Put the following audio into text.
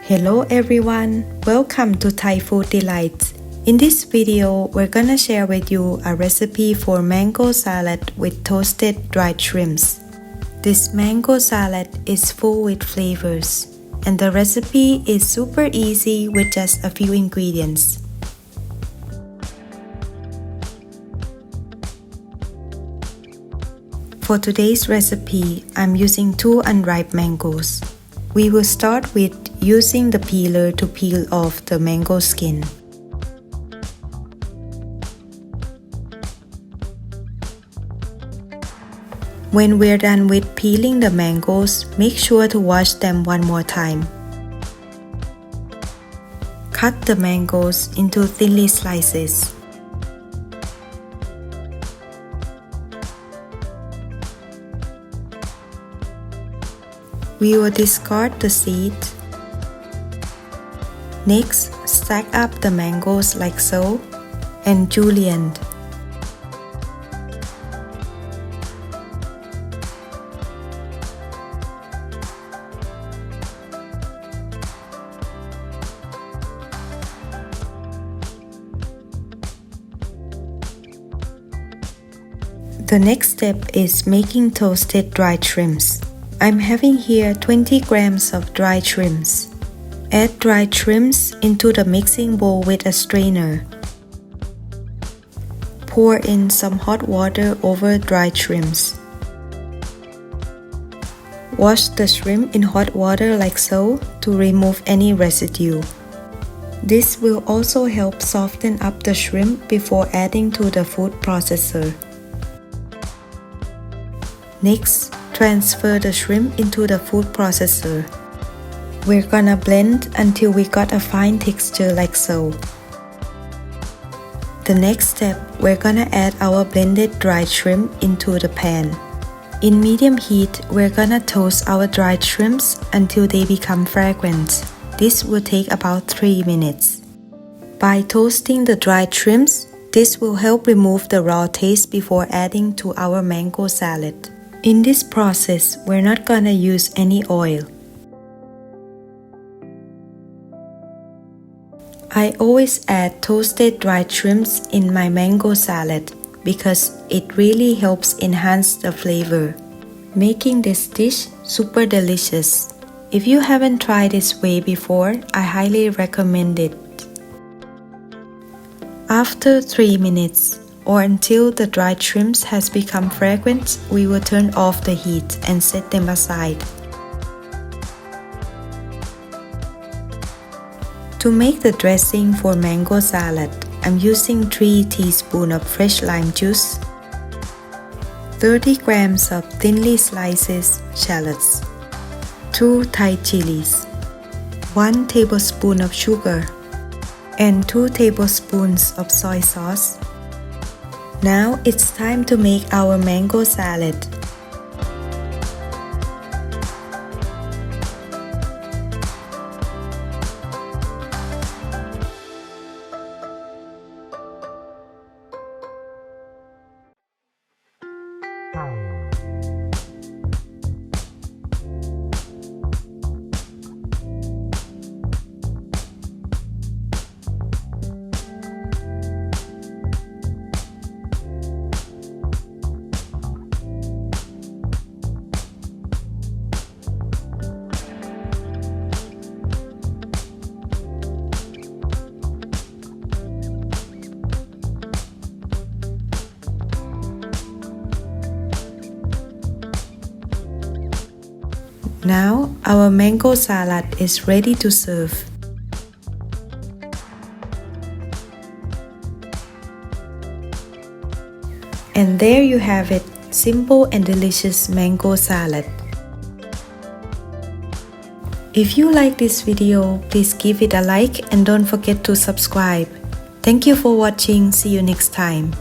Hello everyone, welcome to Thai Food Delights. In this video, we're gonna share with you a recipe for mango salad with toasted dried shrimps. This mango salad is full with flavors, and the recipe is super easy with just a few ingredients. For today's recipe, I'm using 2 unripe mangoes. We will start with using the peeler to peel off the mango skin. When we're done with peeling the mangoes, make sure to wash them one more time. Cut the mangoes into thinly slices. We will discard the seeds. Next, stack up the mangoes like so and julienned. The next step is making toasted dried shrimps. I'm having here 20 grams of dried shrimps. Add dried shrimps into the mixing bowl with a strainer. Pour in some hot water over dried shrimps. Wash the shrimp in hot water like so to remove any residue. This will also help soften up the shrimp before adding to the food processor. Next, transfer the shrimp into the food processor. We're gonna blend until we got a fine texture like so. The next step, we're gonna add our blended dried shrimp into the pan. In medium heat, we're gonna toast our dried shrimps until they become fragrant. This will take about 3 minutes. By toasting the dried shrimps, this will help remove the raw taste before adding to our mango salad. In this process, we're not gonna use any oil. I always add toasted dried shrimps in my mango salad because it really helps enhance the flavor, making this dish super delicious. If you haven't tried this way before, I highly recommend it. After 3 minutes, or until the dried shrimps has become fragrant, we will turn off the heat and set them aside. To make the dressing for mango salad, I'm using 3 teaspoons of fresh lime juice, 30 grams of thinly sliced shallots, 2 Thai chillies, 1 tablespoon of sugar, and 2 tablespoons of soy sauce. Now it's time to make our mango salad. Now, our mango salad is ready to serve. And there you have it, simple and delicious mango salad. If you like this video, please give it a like and don't forget to subscribe. Thank you for watching. See you next time.